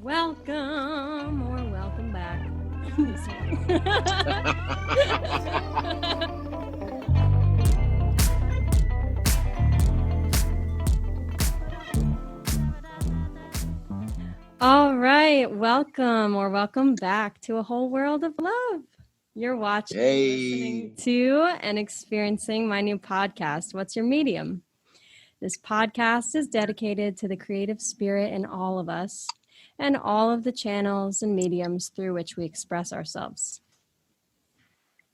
Welcome or welcome back. All right, welcome or welcome back to A Whole World of Love. You're watching, listening to, and experiencing my new podcast, What's Your Medium? This podcast is dedicated to the creative spirit in all of us and all of the channels and mediums through which we express ourselves.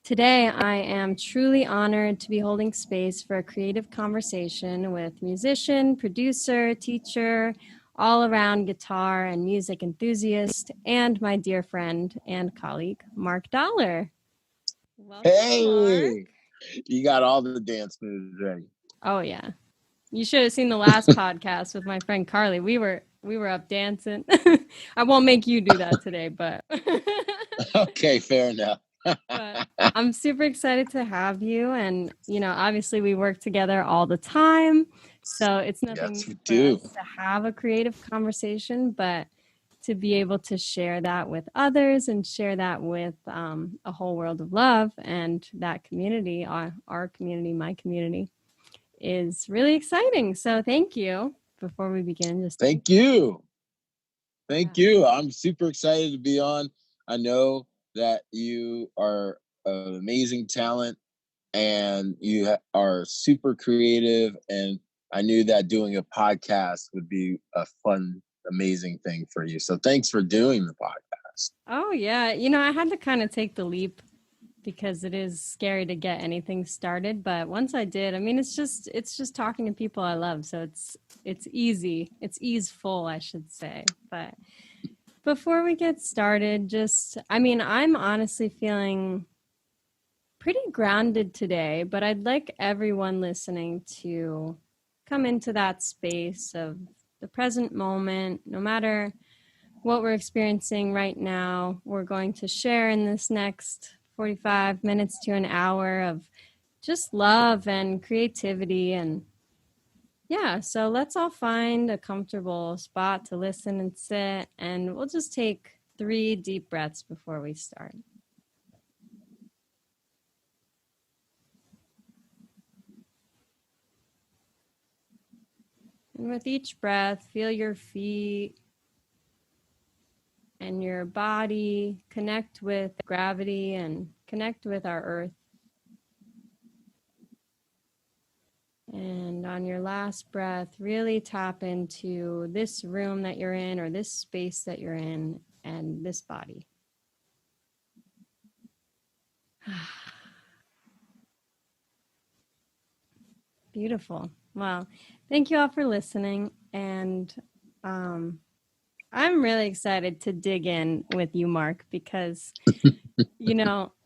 Today, I am truly honored to be holding space for a creative conversation with musician, producer, teacher, all-around guitar and music enthusiast, and my dear friend and colleague, Mark Dollar. Welcome, hey, Mark. You got all the dance moves ready. Oh, yeah. You should have seen the last podcast with my friend Carly. We were up dancing. I won't make you do that today, but okay, fair enough. But I'm super excited to have you, and obviously we work together all the time, so it's nothing for us to have a creative conversation, but to be able to share that with others and share that with a whole world of love and that community, our community, my community, is really exciting. So thank you. Before we begin, just thank you. I'm super excited to be on. I know that you are an amazing talent and you are super creative, and I knew that doing a podcast would be a fun, amazing thing for you. So thanks for doing the podcast. Oh yeah, I had to kind of take the leap because it is scary to get anything started, but once I did, I mean, it's just talking to people I love, so it's easy, it's easeful, I should say. But before we get started, I'm honestly feeling pretty grounded today, but I'd like everyone listening to come into that space of the present moment. No matter what we're experiencing right now, we're going to share in this next 45 minutes to an hour of just love and creativity. And yeah, so let's all find a comfortable spot to listen and sit, and we'll just take 3 deep breaths before we start. And with each breath, feel your feet and your body connect with gravity and connect with our earth. And on your last breath, really tap into this room that you're in, or this space that you're in, and this body. Beautiful. Well, thank you all for listening. And I'm really excited to dig in with you, Mark, because,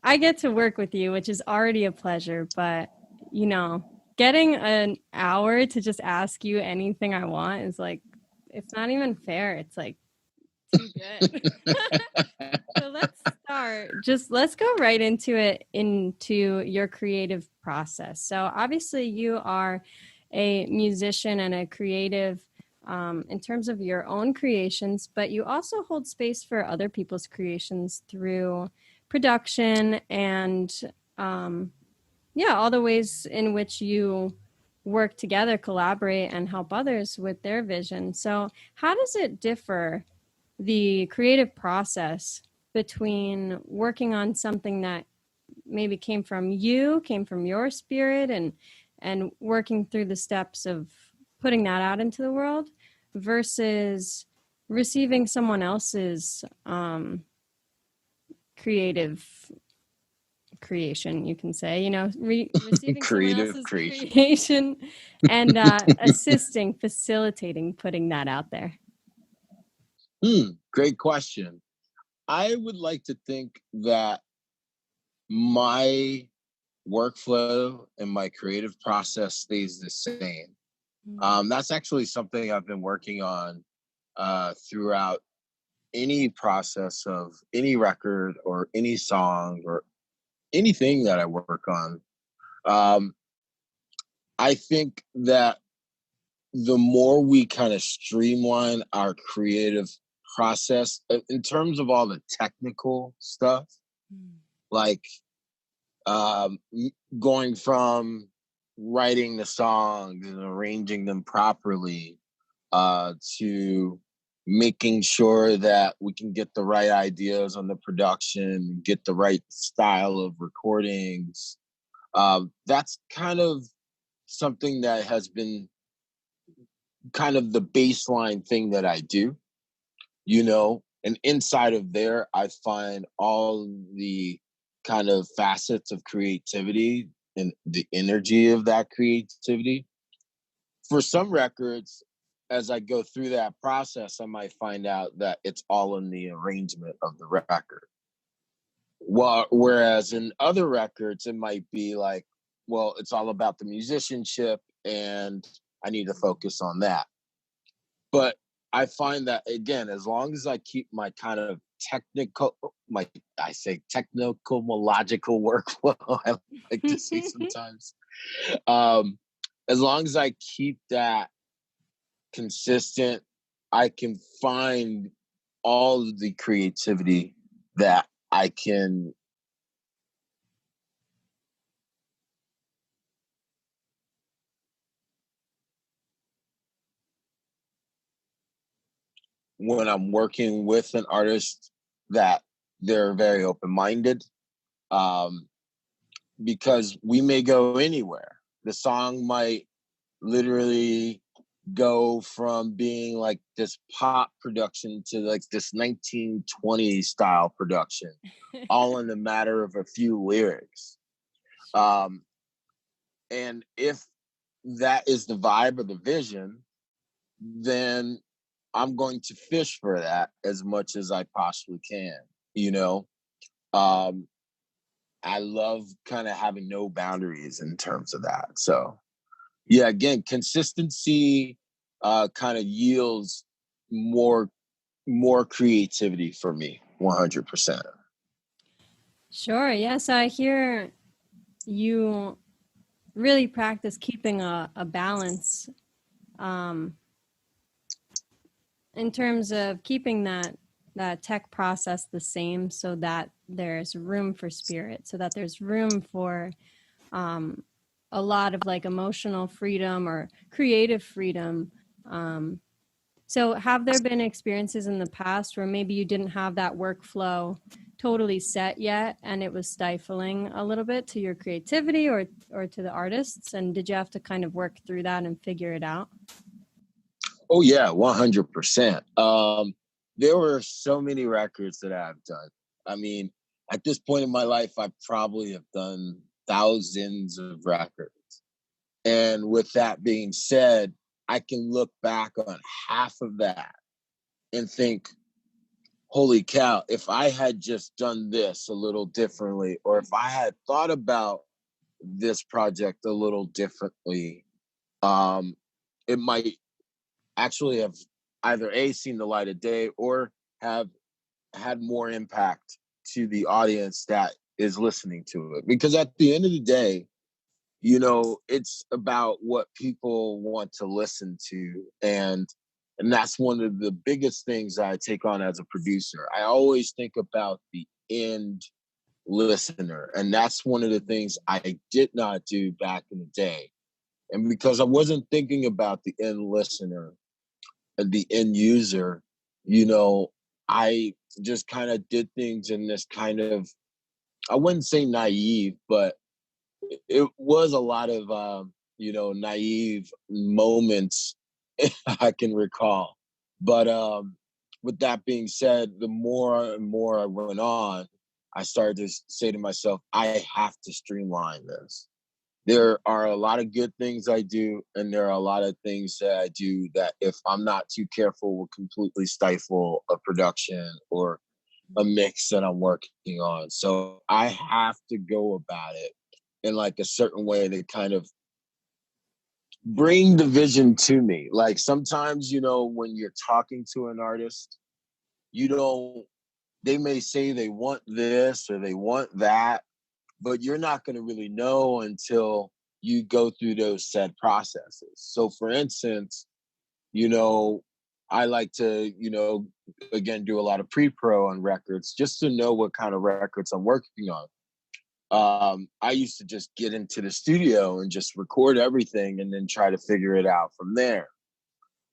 I get to work with you, which is already a pleasure. But, getting an hour to just ask you anything I want is like, it's not even fair. It's like too good. So let's start. Let's go right into it, into your creative process. So obviously you are a musician and a creative in terms of your own creations, but you also hold space for other people's creations through production and all the ways in which you work together, collaborate, and help others with their vision. So how does it differ, the creative process, between working on something that maybe came from your spirit, and working through the steps of putting that out into the world, versus receiving someone else's creation, you can say, receiving someone else's creation and facilitating putting that out there? Great question. I would like to think that my workflow and my creative process stays the same. That's actually something I've been working on throughout any process of any record or any song or anything that I work on. I think that the more we kind of streamline our creative process in terms of all the technical stuff, like going from writing the songs and arranging them properly to making sure that we can get the right ideas on the production, get the right style of recordings. That's kind of something that has been kind of the baseline thing that I do, you know, and inside of there, I find all the kind of facets of creativity and the energy of that creativity. For some records, as I go through that process, I might find out that it's all in the arrangement of the record. Well, whereas in other records, it might be like, well, it's all about the musicianship and I need to focus on that. But I find that, again, as long as I keep my kind of technical, logical workflow, I like to say sometimes, as long as I keep that consistent, I can find all of the creativity that I can when I'm working with an artist that they're very open-minded, because we may go anywhere. The song might literally go from being like this pop production to like this 1920s style production, all in a matter of a few lyrics. And if that is the vibe or the vision, then I'm going to fish for that as much as I possibly can, you know? I love kind of having no boundaries in terms of that. So, yeah, again, consistency kind of yields more creativity for me, 100%. Sure. Yes, I hear you really practice keeping a balance in terms of keeping that tech process the same so that there's room for spirit, so that there's room for a lot of like emotional freedom or creative freedom. So have there been experiences in the past where maybe you didn't have that workflow totally set yet and it was stifling a little bit to your creativity or to the artists? And did you have to kind of work through that and figure it out? Oh yeah, 100%. There were so many records that I've done. I mean, at this point in my life, I probably have done thousands of records. And with that being said, I can look back on half of that and think, holy cow, if I had just done this a little differently, or if I had thought about this project a little differently, it might actually have either A, seen the light of day, or have had more impact to the audience that is listening to it. Because at the end of the day, you know, it's about what people want to listen to. And that's one of the biggest things I take on as a producer. I always think about the end listener. And that's one of the things I did not do back in the day. And because I wasn't thinking about the end listener and the end user, you know, I just kind of did things in this kind of, I wouldn't say naive, but it was a lot of, you know, naive moments I can recall. But with that being said, the more and more I went on, I started to say to myself, I have to streamline this. There are a lot of good things I do, and there are a lot of things that I do that, if I'm not too careful, will completely stifle a production or a mix that I'm working on. So I have to go about it in like a certain way to kind of bring the vision to me. Like sometimes, you know, when you're talking to an artist, you don't, they may say they want this or they want that, but you're not going to really know until you go through those said processes. So for instance, you know, I like to, you know, again, do a lot of pre-pro on records just to know what kind of records I'm working on. I used to just get into the studio and just record everything and then try to figure it out from there.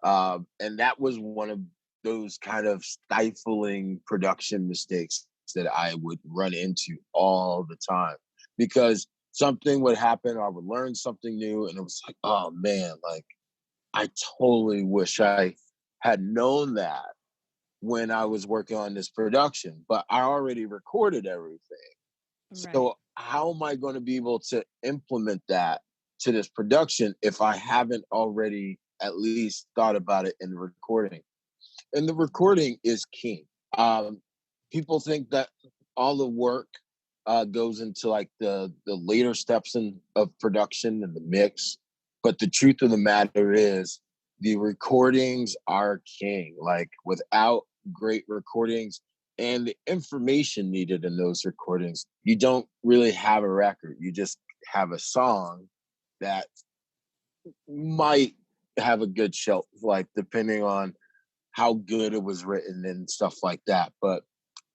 And that was one of those kind of stifling production mistakes that I would run into all the time, because something would happen, I would learn something new, and it was like, oh man, like I totally wish I had known that when I was working on this production, but I already recorded everything. Right. So how am I going to be able to implement that to this production if I haven't already at least thought about it in the recording? And the recording is king. Um, People think that all the work goes into like the later steps of production and the mix, but the truth of the matter is the recordings are king. Like without great recordings and the information needed in those recordings, you don't really have a record. You just have a song that might have a good shelf, like depending on how good it was written and stuff like that. But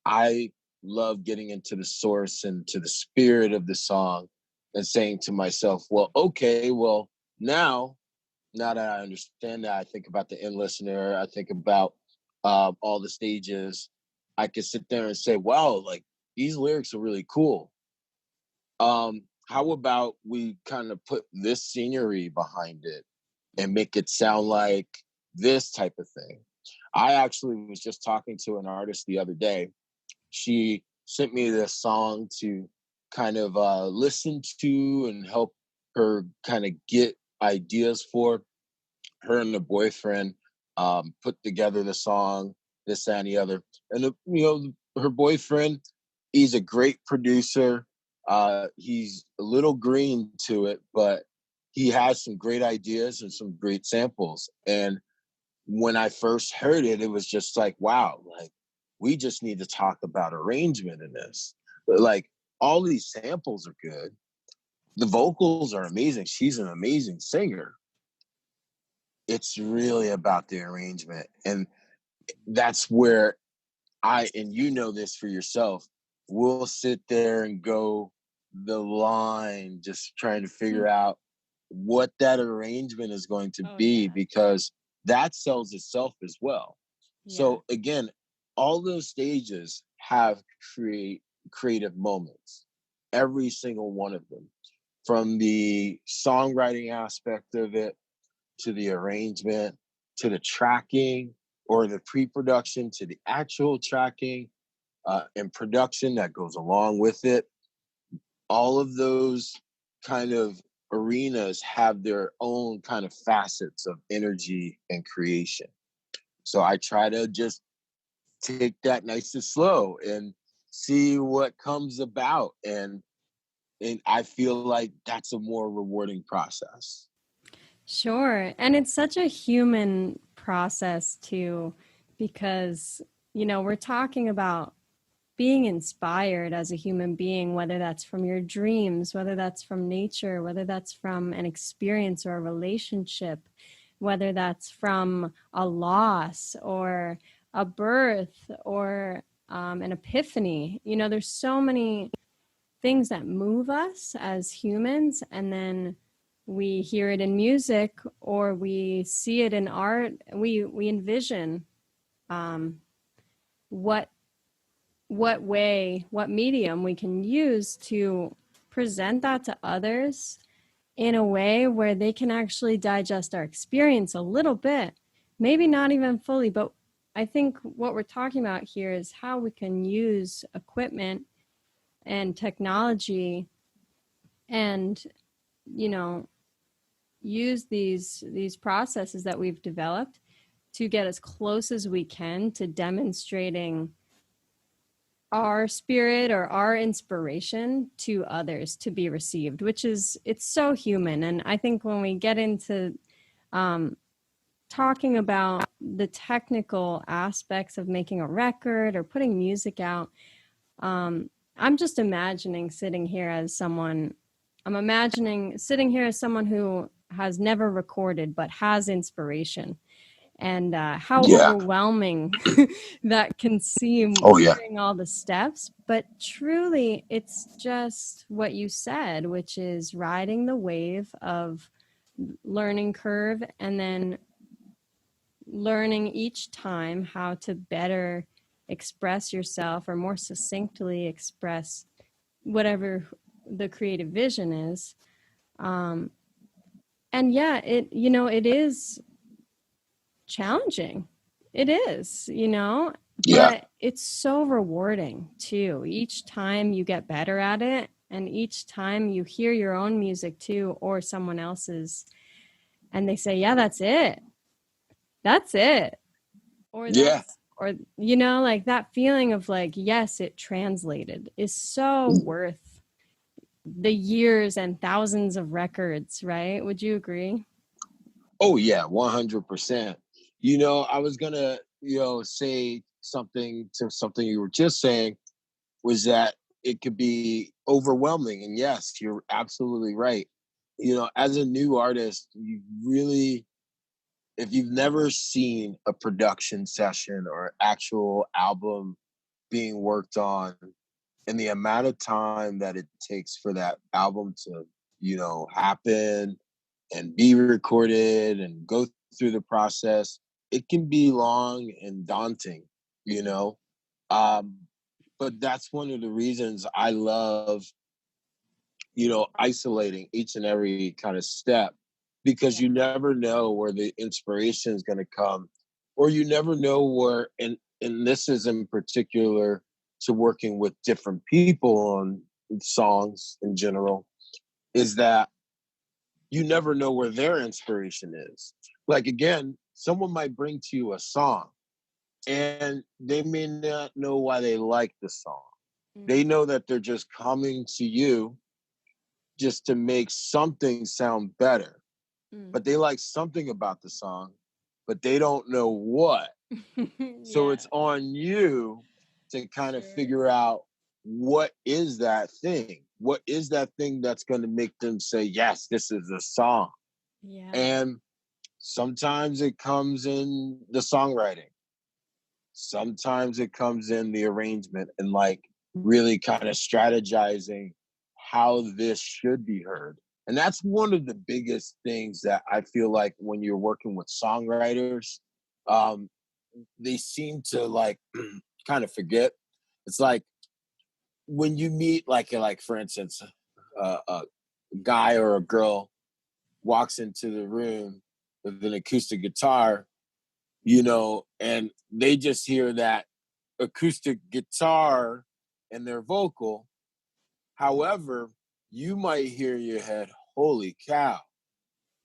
I love getting into the source and to the spirit of the song and saying to myself, well, okay, well, now that I understand that, I think about the end listener, I think about all the stages. I can sit there and say, wow, like these lyrics are really cool. How about we kind of put this scenery behind it and make it sound like this type of thing? I actually was just talking to an artist the other day. She sent me this song to kind of listen to and help her kind of get ideas for. Her and the boyfriend put together the song, this, that, and the other. And, her boyfriend, he's a great producer. He's a little green to it, but he has some great ideas and some great samples. And when I first heard it, it was just like, wow, like we just need to talk about arrangement in this. But like all these samples are good. The vocals are amazing. She's an amazing singer. It's really about the arrangement. And that's where and you know this for yourself, we'll sit there and go the line, just trying to figure out what that arrangement is going to Oh, be, yeah. because that sells itself as well. Yeah. So again, all those stages have creative moments, every single one of them, from the songwriting aspect of it to the arrangement to the tracking or the pre-production to the actual tracking and production that goes along with it. All of those kind of arenas have their own kind of facets of energy and creation. So I try to just take that nice and slow and see what comes about. And I feel like that's a more rewarding process. Sure. And it's such a human process too, because, we're talking about being inspired as a human being, whether that's from your dreams, whether that's from nature, whether that's from an experience or a relationship, whether that's from a loss or a birth or an epiphany. There's so many things that move us as humans, and then we hear it in music or we see it in art. We envision um, what what medium we can use to present that to others in a way where they can actually digest our experience a little bit, maybe not even fully, but I think what we're talking about here is how we can use equipment and technology and you know use these processes that we've developed to get as close as we can to demonstrating our spirit or our inspiration to others to be received, which is, it's so human. And I think when we get into um, talking about the technical aspects of making a record or putting music out, I'm just imagining sitting here as someone, I'm imagining sitting here as someone who has never recorded but has inspiration. and how Yeah. overwhelming that can seem Oh yeah. hearing all the steps. But truly, it's just what you said, which is riding the wave of learning curve and then learning each time how to better express yourself or more succinctly express whatever the creative vision is. Um, and yeah, it is challenging. It is, Yeah. but it's so rewarding too. Each time you get better at it, and each time you hear your own music too, or someone else's, and they say, yeah, that's it. That's it. Or Yeah. or, like that feeling of like, yes, it translated is so worth the years and thousands of records, right? Would you agree? Oh yeah, 100%. I was gonna, say something to something you were just saying, was that it could be overwhelming. And yes, you're absolutely right. As a new artist, you really, if you've never seen a production session or actual album being worked on, and the amount of time that it takes for that album to, happen and be recorded and go through the process, it can be long and daunting, you know. Um, but that's one of the reasons I love, isolating each and every kind of step, because you Yeah. never know where the inspiration is going to come, or you never know where, and this is in particular to working with different people on songs in general, is that you never know where their inspiration is. Like, again, someone might bring to you a song and they may not know why they like the song. They know that they're just coming to you just to make something sound better, Mm. but they like something about the song, but they don't know what. So Yeah, it's on you to kind of sure. figure out, what is that thing? What is that thing that's going to make them say, yes, this is a song? Yeah. And sometimes it comes in the songwriting. Sometimes it comes in the arrangement and like really kind of strategizing how this should be heard. And that's one of the biggest things that I feel like when you're working with songwriters, um, they seem to like kind of forget. It's like when you meet like for instance, a guy or a girl walks into the room with an acoustic guitar, and they just hear that acoustic guitar and their vocal. However, you might hear in your head, holy cow,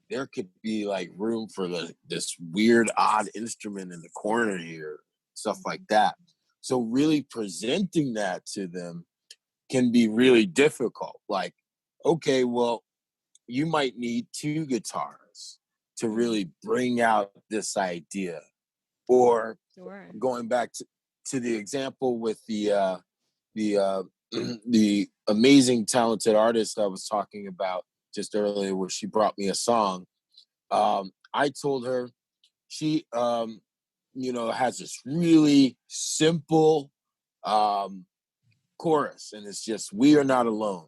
there could be like room for this weird, odd instrument in the corner here, stuff like that. So really presenting that to them can be really difficult. Like, okay, well, you might need two guitars to really bring out this idea. Or Sure. going back to the example with the the amazing talented artist I was talking about just earlier, where she brought me a song. I told her she has this really simple um chorus, and it's just, we are not alone.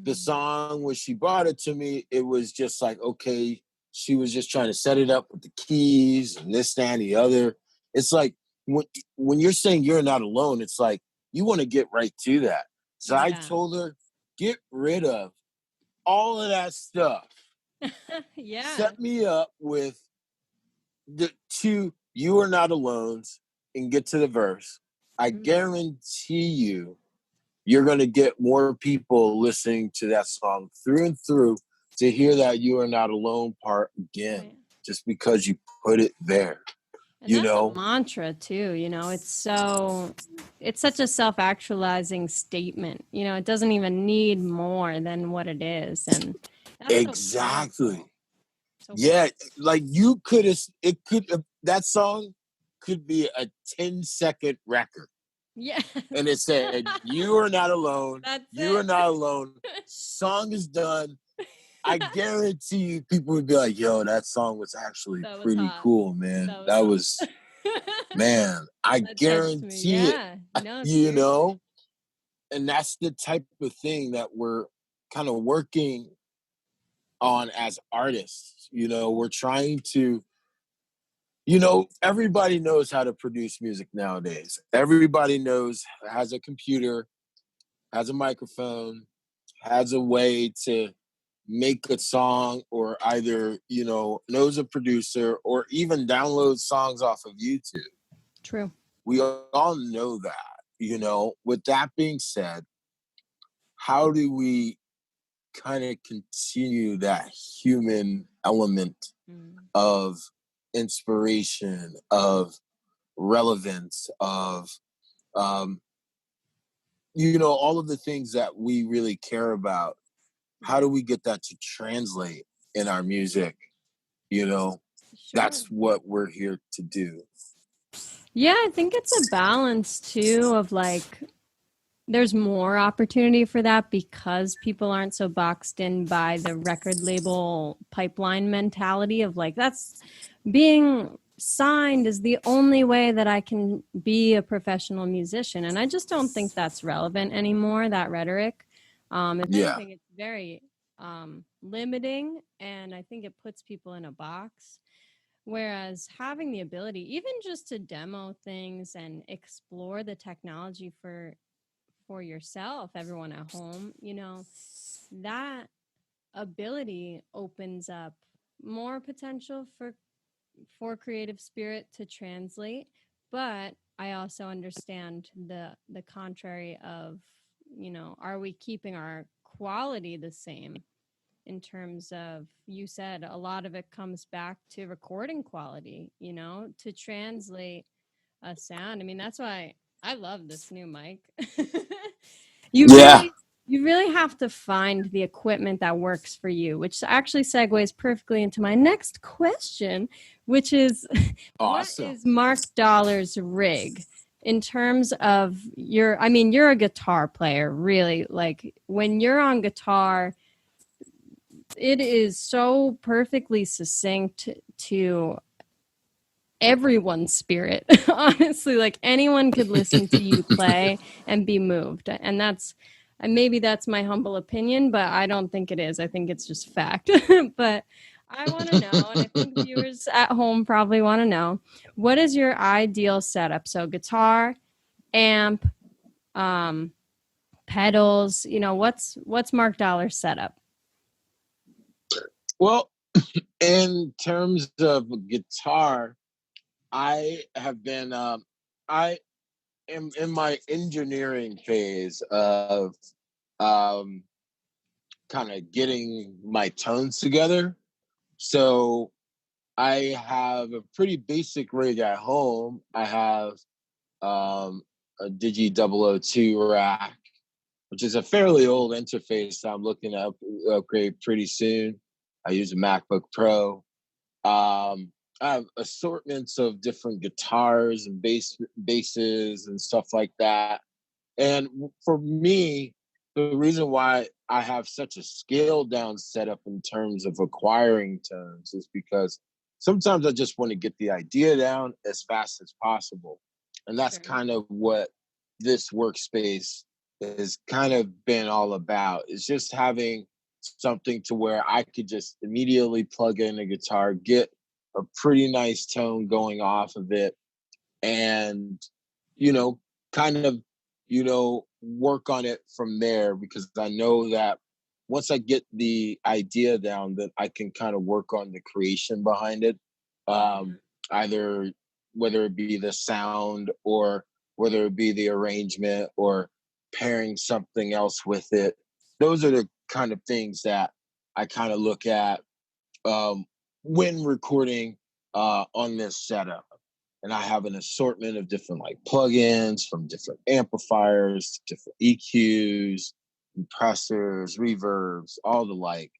The song, when she brought it to me, it was just like, okay, she was just trying to set it up with the keys and this, that, and the other. It's like, when you're saying you're not alone, it's like you want to get right to that. So I Yeah. told her, get rid of all of that stuff. Yeah. Set me up with the two "You Are Not Alones" and get to the verse. I Mm. guarantee you're going to get more people listening to that song through and through to hear that "You Are Not Alone" part again, Right. just because you put it there, And you that's a know? mantra too, it's such a self-actualizing statement. It doesn't even need more than what it is. And that's so Exactly. powerful. So Yeah, powerful. like that song could be a 10-second record. Yeah. And it said, "You are not alone. That's You are it. not alone. Song is done. I guarantee you people would be like, yo, that song was actually That was pretty hot. cool, man. That was That hot. was, man, I That touched me. guarantee it, Yeah. No, you seriously. know? And that's the type of thing that we're kind of working on as artists. We're trying to, everybody knows how to produce music nowadays. Everybody knows, has a computer, has a microphone, has a way to make a song, or either, knows a producer, or even download songs off of YouTube. True. We all know that. With that being said, how do we kind of continue that human element of inspiration, of relevance, of all of the things that we really care about? How do we get that to translate in our music? Sure. That's what we're here to do. Yeah, I think it's a balance too of like there's more opportunity for that because people aren't so boxed in by the record label pipeline mentality of like that's being signed is the only way that I can be a professional musician. And I just don't think that's relevant anymore, that rhetoric. If anything, it's very limiting, and I think it puts people in a box. Whereas having the ability, even just to demo things and explore the technology for yourself, everyone at home, that ability opens up more potential for creative spirit to translate. But I also understand the contrary of, are we keeping our quality the same? In terms of, you said a lot of it comes back to recording quality, to translate a sound. I mean, that's why I love this new mic. you Yeah. really you really have to find the equipment that works for you, which actually segues perfectly into my next question, which is what Awesome. is Mark Dollar's rig in terms of you're a guitar player, really. Like when you're on guitar, it is so perfectly succinct to everyone's spirit. Honestly, like anyone could listen to you play and be moved. And maybe that's my humble opinion, but I don't think it is. I think it's just fact. But I want to know, and I think viewers at home probably want to know, what is your ideal setup? So guitar, amp, pedals, what's Mark Dollar's setup? Well, in terms of guitar, I have been, I am in my engineering phase of um, kind of getting my tones together. So I have a pretty basic rig at home. I have a Digi 002 rack, which is a fairly old interface I'm looking to upgrade pretty soon. I use a MacBook Pro. I have assortments of different guitars and basses and stuff like that. And for me, the reason why I have such a scaled down setup in terms of acquiring tones is because sometimes I just want to get the idea down as fast as possible. And that's kind of what this workspace has kind of been all about. It's just having something to where I could just immediately plug in a guitar, get a pretty nice tone going off of it, and, you know, kind of, work on it from there, because I know that once I get the idea down, that I can kind of work on the creation behind it. Either whether it be the sound, or whether it be the arrangement, or pairing something else with it. Those are the kind of things that I kind of look at when recording on this setup. And I have an assortment of different like plugins from different amplifiers, different EQs, compressors, reverbs, all the like,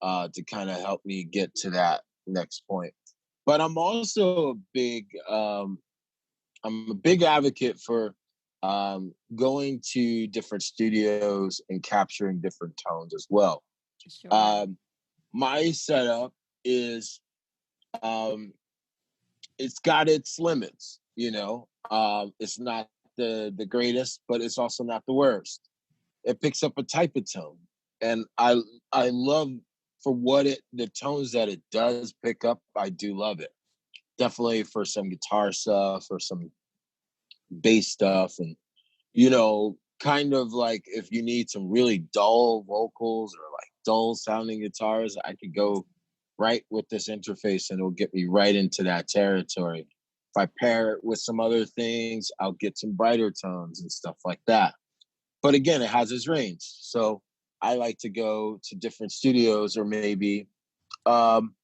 to kind of help me get to that next point. But I'm a big advocate for going to different studios and capturing different tones as well. Sure. my setup is um it's got its limits, you know. It's not the greatest, but it's also not the worst. It picks up a type of tone, and I love for what it the tones that it does pick up. I do love it. Definitely for some guitar stuff or some bass stuff, and kind of like if you need some really dull vocals or like dull sounding guitars, I could go right with this interface and it'll get me right into that territory. If I pair it with some other things, I'll get some brighter tones and stuff like that. But again, it has its range. So I like to go to different studios or um,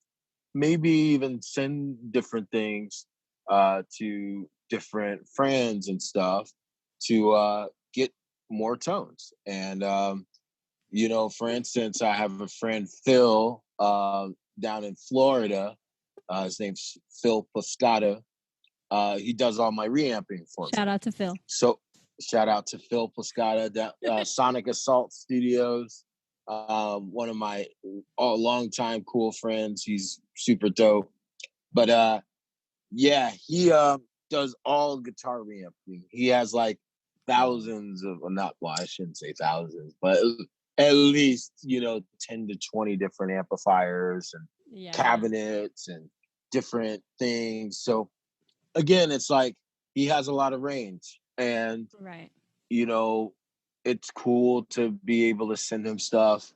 maybe even send different things to different friends and stuff to get more tones. And for instance, I have a friend Phil down in Florida. His name's Phil Pescata. He does all my reamping for me. Shout out to Phil. So shout out to Phil Pescata, Sonic Assault Studios. One of my longtime cool friends. He's super dope. But yeah, he does all guitar reamping. He has like thousands of, well, I shouldn't say thousands, but at least 10 to 20 different amplifiers and cabinets and different things. So again, it's like he has a lot of range, and right. It's cool to be able to send him stuff,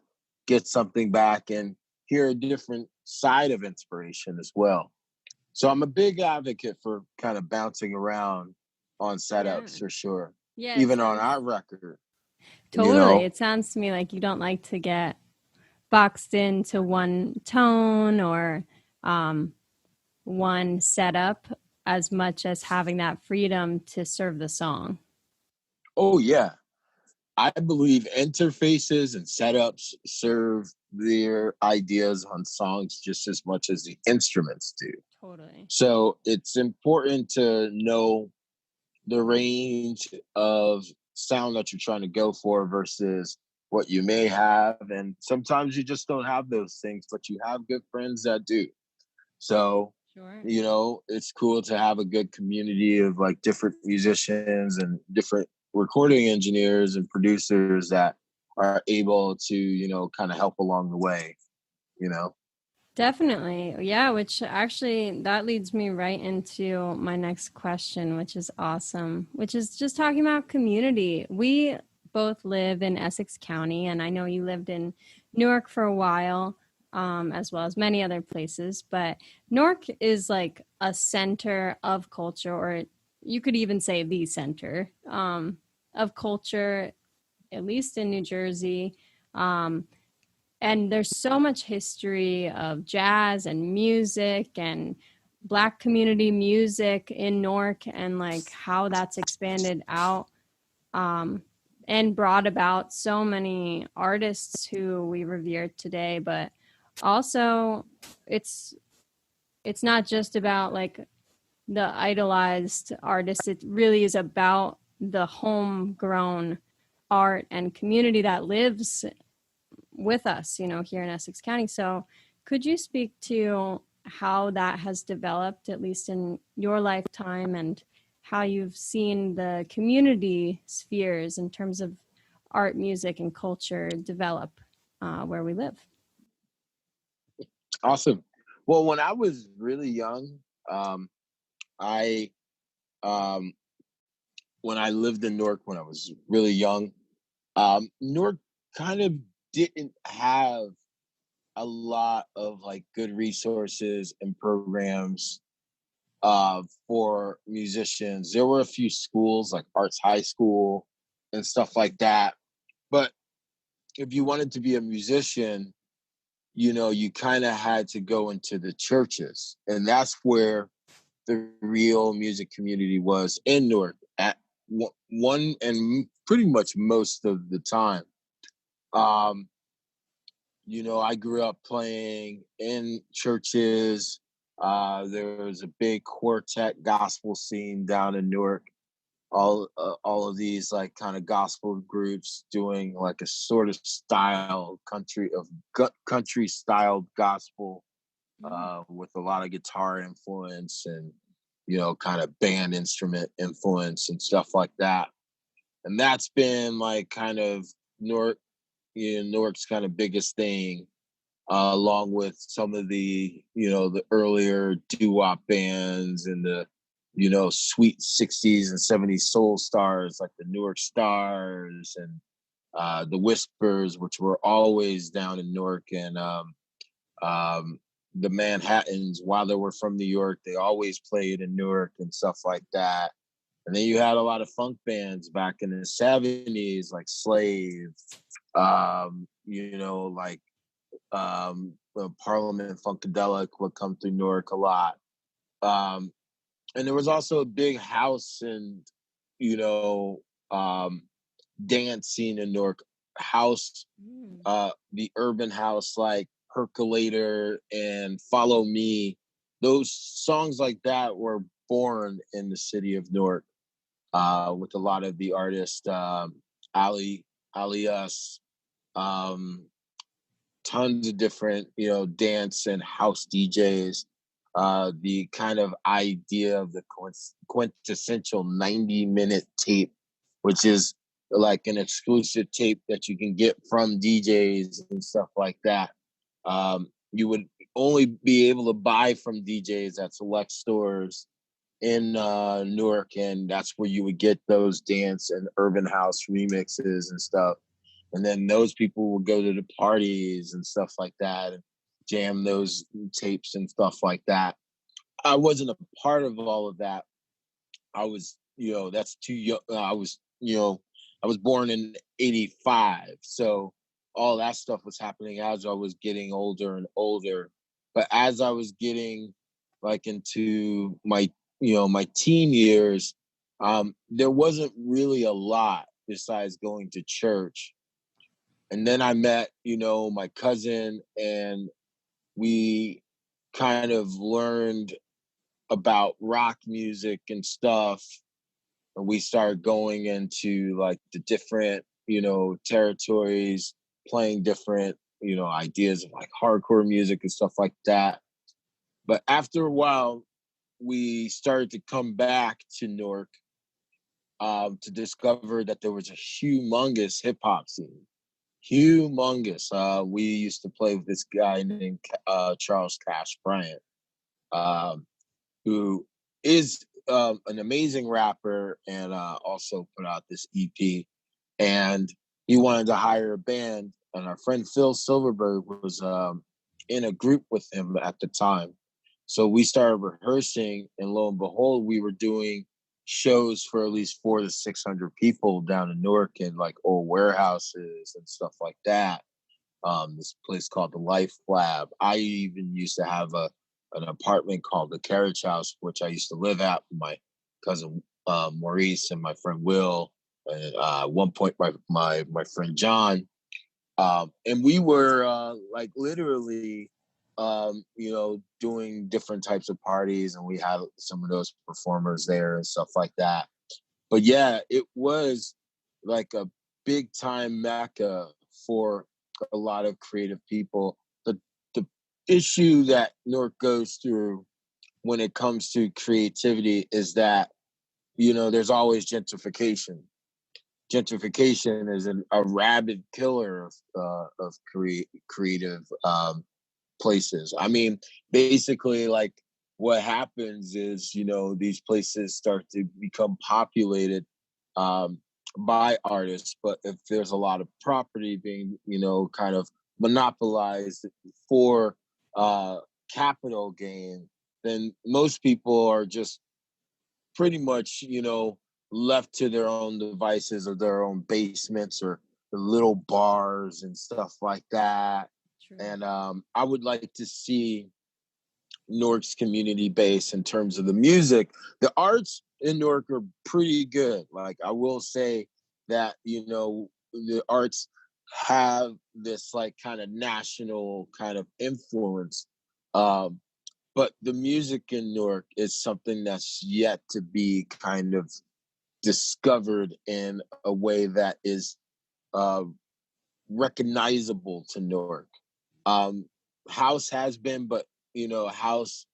get something back, and hear a different side of inspiration as well. So I'm a big advocate for kind of bouncing around on setups for sure. Yeah, even on our record. Totally. It sounds to me like you don't like to get boxed into one tone or one setup as much as having that freedom to serve the song. Oh, yeah. I believe interfaces and setups serve their ideas on songs just as much as the instruments do. Totally. So it's important to know the range of sound that you're trying to go for versus what you may have. And sometimes you just don't have those things, but you have good friends that do. So, it's cool to have a good community of like different musicians and different recording engineers and producers that are able to, kind of help along the way, Definitely. Yeah, which actually that leads me right into my next question, which is awesome, which is just talking about community. We both live in Essex County, and I know you lived in Newark for a while, as well as many other places, but Newark is like a center of culture, or you could even say the center of culture, at least in New Jersey. And there's so much history of jazz and music and Black community music in Newark, and like how that's expanded out and brought about so many artists who we revere today. But also it's not just about like the idolized artists. It really is about the homegrown art and community that lives with us, here in Essex County. So could you speak to how that has developed, at least in your lifetime, and how you've seen the community spheres in terms of art, music, and culture develop where we live? Awesome. Well, when I was really young, I when I lived in Newark when I was really young, Newark kind of didn't have a lot of like good resources and programs for musicians. There were a few schools like Arts High School and stuff like that. But if you wanted to be a musician, you kind of had to go into the churches. And that's where the real music community was in Newark at one and pretty much most of the time. I grew up playing in churches. There was a big quartet gospel scene down in Newark. all of these like kind of gospel groups doing like a sort of style country styled gospel with a lot of guitar influence and kind of band instrument influence and stuff like that. And that's been like kind of Newark's kind of biggest thing, along with some of the the earlier doo-wop bands and the sweet 60s and 70s soul stars like the Newark Stars and the Whispers, which were always down in Newark, and the Manhattans, while they were from New York, they always played in Newark and stuff like that. And then you had a lot of funk bands back in the 70s, like Slave, like Parliament Funkadelic would come through Newark a lot. And there was also a big house and, dance scene in Newark. House, the urban house, like Percolator and Follow Me. Those songs like that were born in the city of Newark, with a lot of the artists, Alias, tons of different, dance and house DJs. The kind of idea of the quintessential 90-minute tape, which is like an exclusive tape that you can get from DJs and stuff like that. You would only be able to buy from DJs at select stores in Newark, and that's where you would get those dance and urban house remixes and stuff. And then those people would go to the parties and stuff like that and jam those tapes and stuff like that. I wasn't a part of all of that. I was, that's too young. I was born in '85. So all that stuff was happening as I was getting older and older. But as I was getting like into my teen years, there wasn't really a lot besides going to church. And then I met, my cousin, and we kind of learned about rock music and stuff. And we started going into like the different, territories, playing different, ideas of like hardcore music and stuff like that. But after a while, we started to come back to Newark, to discover that there was a humongous hip hop scene. Humongous. We used to play with this guy named Charles Cash Bryant, who is an amazing rapper and also put out this EP. And he wanted to hire a band, and our friend Phil Silverberg was in a group with him at the time. So we started rehearsing, and lo and behold, we were doing shows for at least 400 to 600 people down in Newark in like old warehouses and stuff like that. This place called the Life Lab. I even used to have an apartment called the Carriage House, which I used to live at with my cousin Maurice and my friend Will, and at one point my friend John. And we were like literally doing different types of parties, and we had some of those performers there and stuff like that. But yeah, it was like a big time mecca for a lot of creative people. The issue that Newark goes through when it comes to creativity is that there's always gentrification. Gentrification is a rabid killer of creative places. I mean, basically, like what happens is, these places start to become populated by artists, but if there's a lot of property being, kind of monopolized for capital gain, then most people are just pretty much, left to their own devices or their own basements or the little bars and stuff like that. True. And I would like to see Newark's community base in terms of the music. The arts in Newark are pretty good. Like I will say that, the arts have this like kind of national kind of influence. But the music in Newark is something that's yet to be kind of discovered in a way that is uh, recognizable to Newark. Um, House has been, but House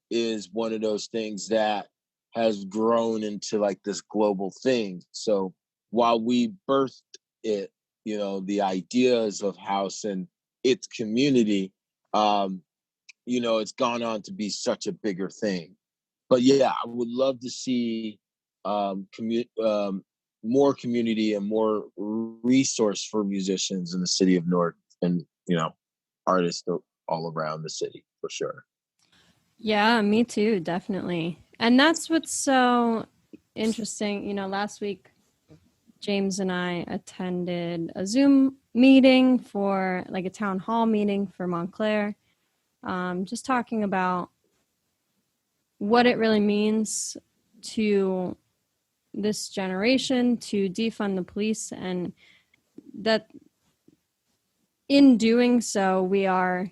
is one of those things that has grown into like this global thing. So while we birthed it, the ideas of House and its community, it's gone on to be such a bigger thing. But yeah, I would love to see more community and more resource for musicians in the city of Newark, and artists all around the city for sure. Yeah, me too, definitely. And that's what's so interesting. Last week, James and I attended a Zoom meeting for like a town hall meeting for Montclair, just talking about what it really means to this generation to defund the police, and that in doing so, we are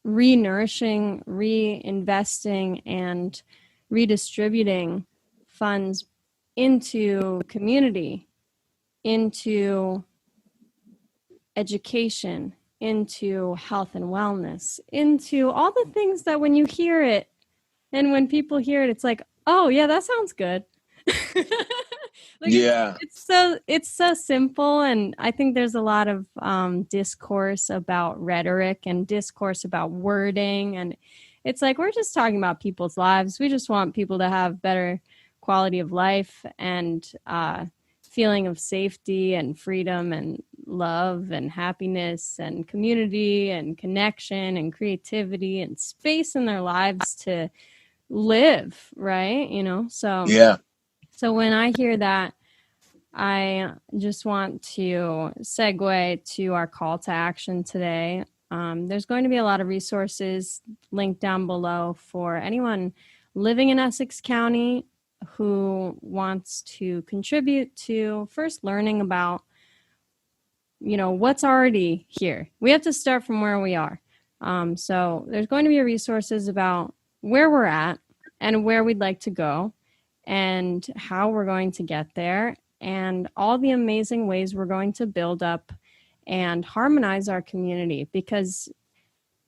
re-nourishing, reinvesting, and redistributing funds into community, into education, into health and wellness, into all the things that when you hear it and when people hear it, it's like, oh yeah, that sounds good. Like Yeah. it's so simple, and I think there's a lot of discourse about rhetoric and discourse about wording, and it's like we're just talking about people's lives. We just want people to have better quality of life and feeling of safety and freedom and love and happiness and community and connection and creativity and space in their lives to live, right? So Yeah. so when I hear that, I just want to segue to our call to action today. There's going to be a lot of resources linked down below for anyone living in Essex County who wants to contribute to first learning about, what's already here. We have to start from where we are. So there's going to be resources about where we're at and where we'd like to go and how we're going to get there and all the amazing ways we're going to build up and harmonize our community, because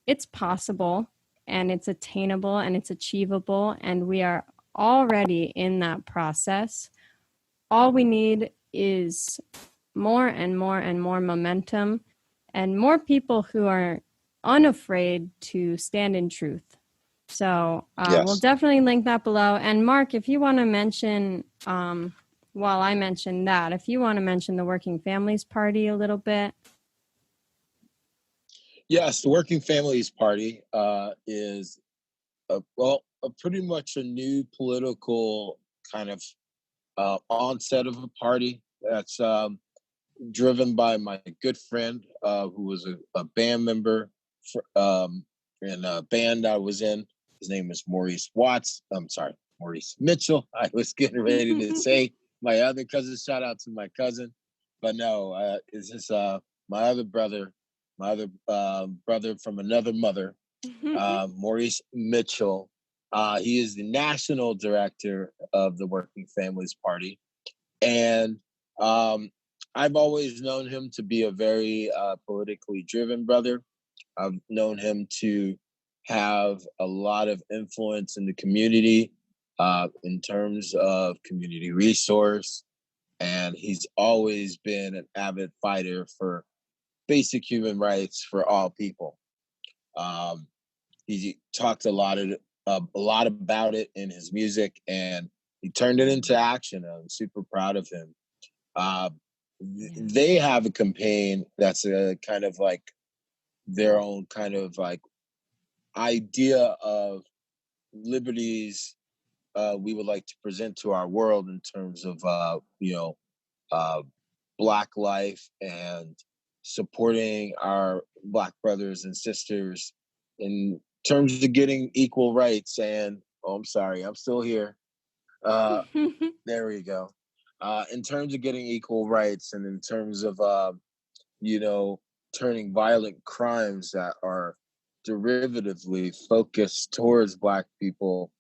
it's possible and it's attainable and it's achievable, and we are already in that process. All we need is more and more and more momentum and more people who are unafraid to stand in truth. So we'll Yes. definitely link that below. And Mark, if you want to mention, while I mention that, if you want to mention the Working Families Party a little bit. Yes, the Working Families Party is pretty much a new political kind of onset of a party that's driven by my good friend who was a band member in a band I was in. His name is Maurice Watts. I'm sorry, Maurice Mitchell. I was getting ready to say my other cousin. Shout out to my cousin, but no, it's just my other brother, brother from another mother, Maurice Mitchell. He is the national director of the Working Families Party, and I've always known him to be a very politically driven brother. I've known him to have a lot of influence in the community in terms of community resource. And he's always been an avid fighter for basic human rights for all people. He talked a lot about it in his music, and he turned it into action. I'm super proud of him. Uh, they have a campaign that's a kind of like their own kind of like idea of liberties we would like to present to our world in terms of uh, Black life and supporting our Black brothers and sisters in terms of getting equal rights. And I'm sorry, I'm still here. There we go. In terms of getting equal rights, and in terms of you know, turning violent crimes that are derivatively focused towards Black people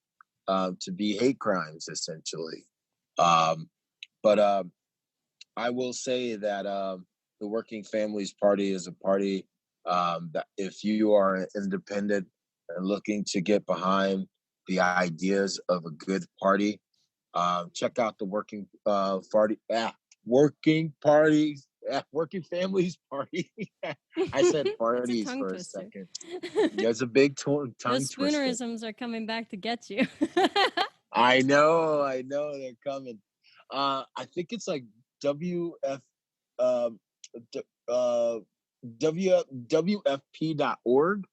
to be hate crimes, essentially. Um, But I will say that the Working Families Party is a party that if you are independent and looking to get behind the ideas of a good party, check out the Working Families Party. I said It's a parties tongue for a twister. second. There's a big tongue Those twister. spoonerisms are coming back to get you. I know they're coming. I think it's like WF um uh WFP.org.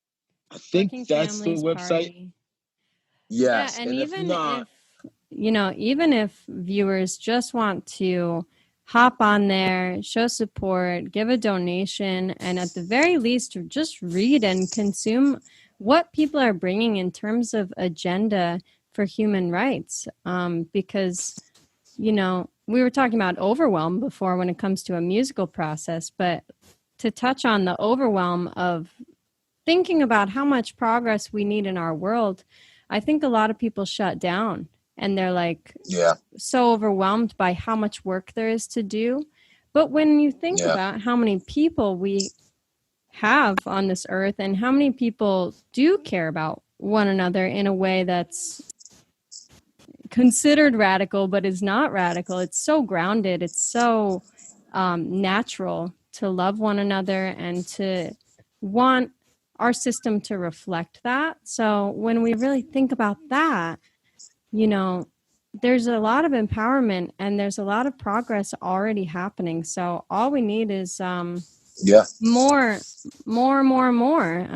I think Working that's the Families website. Party. Yeah, Yes, and and if even not, if, even if viewers just want to hop on there, show support, give a donation, and at the very least, just read and consume what people are bringing in terms of agenda for human rights. Because, we were talking about overwhelm before when it comes to a musical process, but to touch on the overwhelm of thinking about how much progress we need in our world, I think a lot of people shut down and they're like yeah, so overwhelmed by how much work there is to do. But when you think yeah, about how many people we have on this earth and how many people do care about one another in a way that's considered radical but is not radical, it's so grounded, it's so natural to love one another and to want our system to reflect that. So when we really think about that, you know, there's a lot of empowerment and there's a lot of progress already happening. So all we need is yeah, more, more,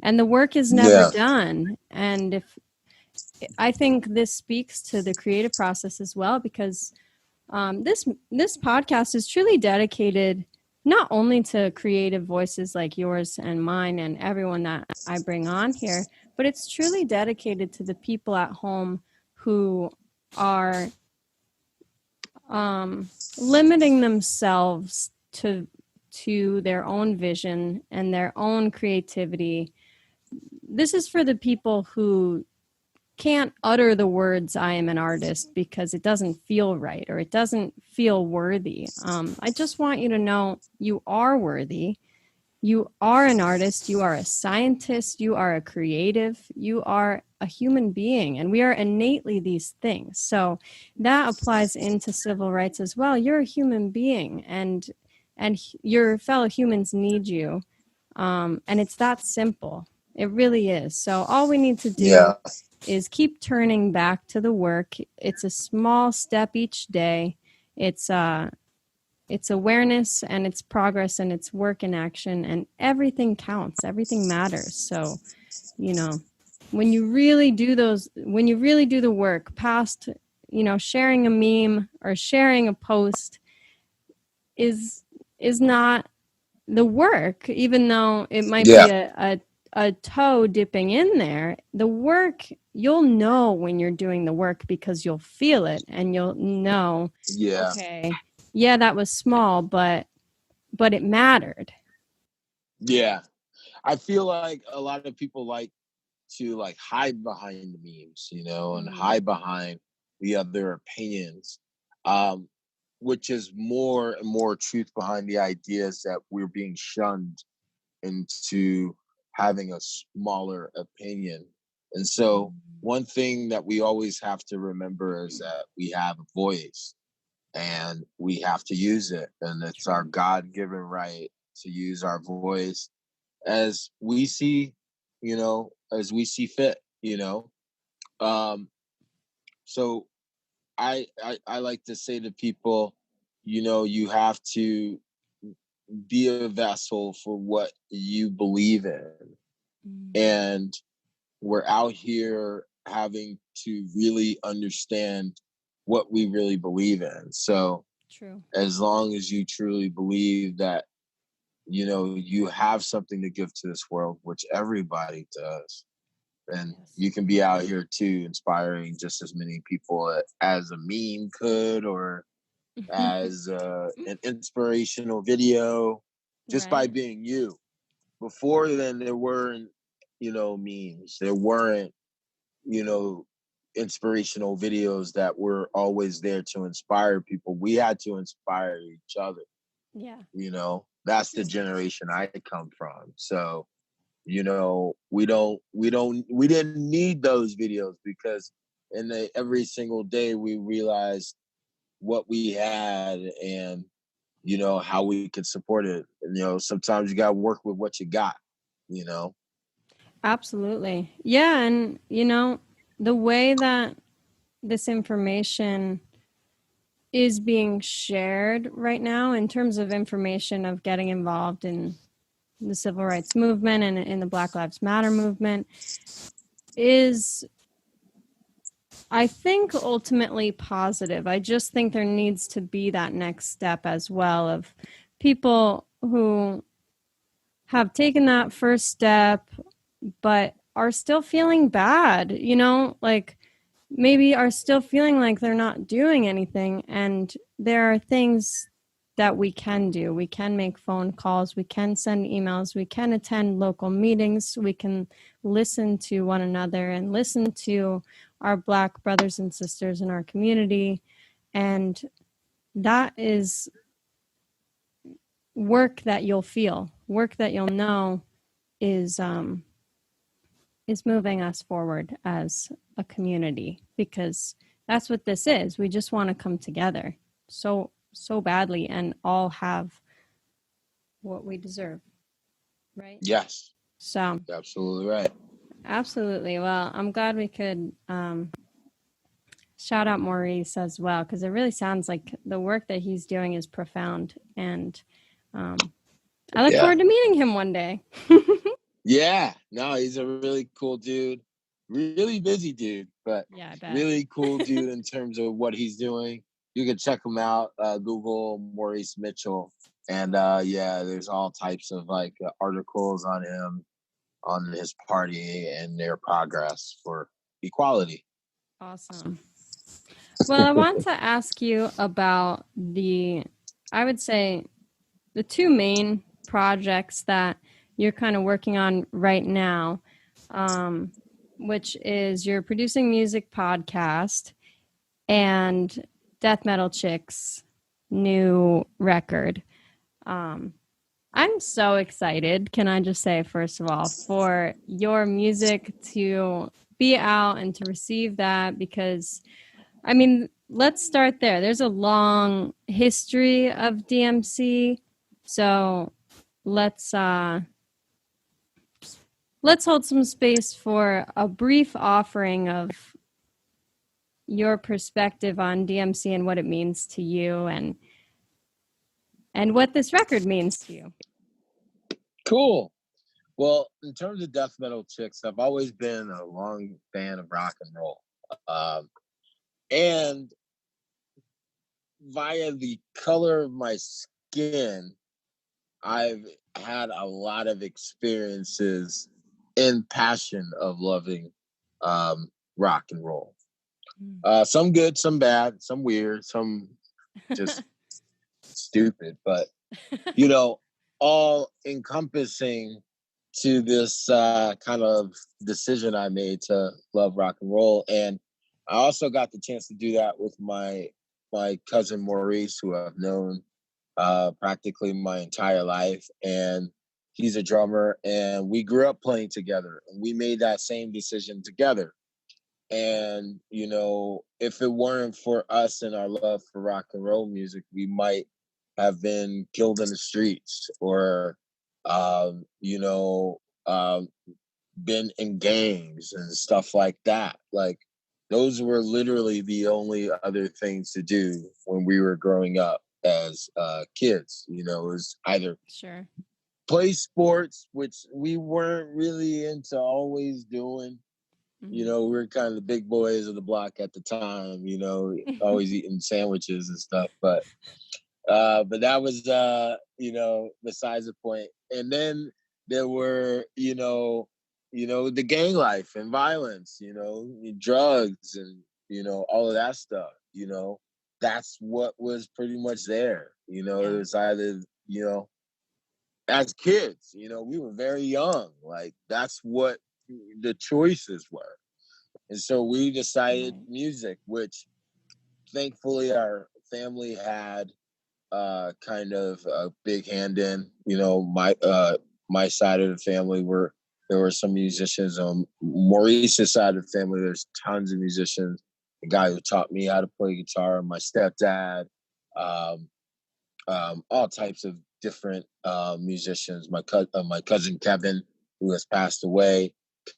and the work is never yeah, done. And if I think this speaks to the creative process as well, because this podcast is truly dedicated not only to creative voices like yours and mine and everyone that I bring on here, but it's truly dedicated to the people at home who are limiting themselves to their own vision and their own creativity. This is for the people who can't utter the words "I am an artist" because it doesn't feel right or it doesn't feel worthy. I just want you to know you are worthy. You are an artist. You are a scientist. You are a creative. You are a human being, and we are innately these things. So that applies into civil rights as well. You're a human being, and your fellow humans need you. And it's that simple. It really is. So all we need to do yeah, is keep turning back to the work. It's a small step each day. It's awareness and it's progress and it's work in action, and everything counts. Everything matters. So, you know, when you really do the work past, sharing a meme or sharing a post is not the work, even though it might be yeah, a toe dipping in there. The work, you'll know when you're doing the work because you'll feel it and you'll know, yeah, okay, yeah, that was small, but it mattered. yeah. I feel like a lot of people like to like hide behind the memes, and Mm, hide behind the other opinions, um, which is more and more truth behind the ideas that we're being shunned into having a smaller opinion. And so, mm, one thing that we always have to remember is that we have a voice and we have to use it. And it's our true. God given right to use our voice as we see, as we see fit, Um, so I like to say to people, you have to be a vessel for what you believe in. Mm, And we're out here having to really understand what we really believe in. So true. as long as you truly believe that, you have something to give to this world, which everybody does, and Yes. you can be out here too inspiring just as many people as a meme could, or as an inspirational video, just by Right. being you. Before then there weren't memes, there weren't you know inspirational videos that were always there to inspire people. We had to inspire each other. Yeah. That's the generation I come from. So, we didn't need those videos, because every single day we realized what we had, and how we could support it. And, sometimes you got to work with what you got. you know Absolutely. Yeah, and the way that this information is being shared right now in terms of information of getting involved in the civil rights movement and in the Black Lives Matter movement is, I think, ultimately positive. I just think there needs to be that next step as well of people who have taken that first step but are still feeling bad, like maybe are still feeling like they're not doing anything. And there are things that we can do. We can make phone calls, we can send emails, we can attend local meetings, we can listen to one another and listen to our Black brothers and sisters in our community. And that is work that you'll feel, work that you'll know is moving us forward as a community, because that's what this is. We just want to come together so badly and all have what we deserve, right? Yes, So absolutely right. absolutely. Well, I'm glad we could shout out Maurice as well, because it really sounds like the work that he's doing is profound, and I look Yeah. forward to meeting him one day. Yeah, no, he's a really cool dude. Really busy dude, but Yeah, I bet. really cool dude in terms of what he's doing. You can check him out, Google Maurice Mitchell. And yeah, there's all types of articles on him, on his party and their progress for equality. Awesome. Well, I want to ask you about I would say, the two main projects that you're kind of working on right now, which is your Producing Music podcast and Death Metal Chicks' new record. I'm so excited, can I just say, first of all, for your music to be out and to receive that, because I mean, let's start there. There's a long history of DMC, so let's hold some space for a brief offering of your perspective on DMC and what it means to you, and what this record means to you. Cool. Well, in terms of Death Metal Chicks, I've always been a long fan of rock and roll. And via the color of my skin, I've had a lot of experiences in passion of loving rock and roll. Some good, some bad, some weird, some just stupid, but all encompassing to this kind of decision I made to love rock and roll. And I also got the chance to do that with my cousin Maurice, who I've known practically my entire life. And he's a drummer, and we grew up playing together, and we made that same decision together. And, if it weren't for us and our love for rock and roll music, we might have been killed in the streets, or, you know, been in gangs and stuff like that. Like, those were literally the only other things to do when we were growing up as kids. It was either Sure. play sports, which we weren't really into always doing. We were kind of the big boys of the block at the time, always eating sandwiches and stuff. But that was, besides the point. And then there were, the gang life and violence, drugs and, all of that stuff, that's what was pretty much there. It was either, as kids, we were very young. Like, that's what the choices were. And so we decided Right. music, which thankfully our family had kind of a big hand in. You know, my side of the family were there were some musicians. On Maurice's side of the family, there's tons of musicians. The guy who taught me how to play guitar, my stepdad, um, all types of different musicians. My cousin Kevin, who has passed away,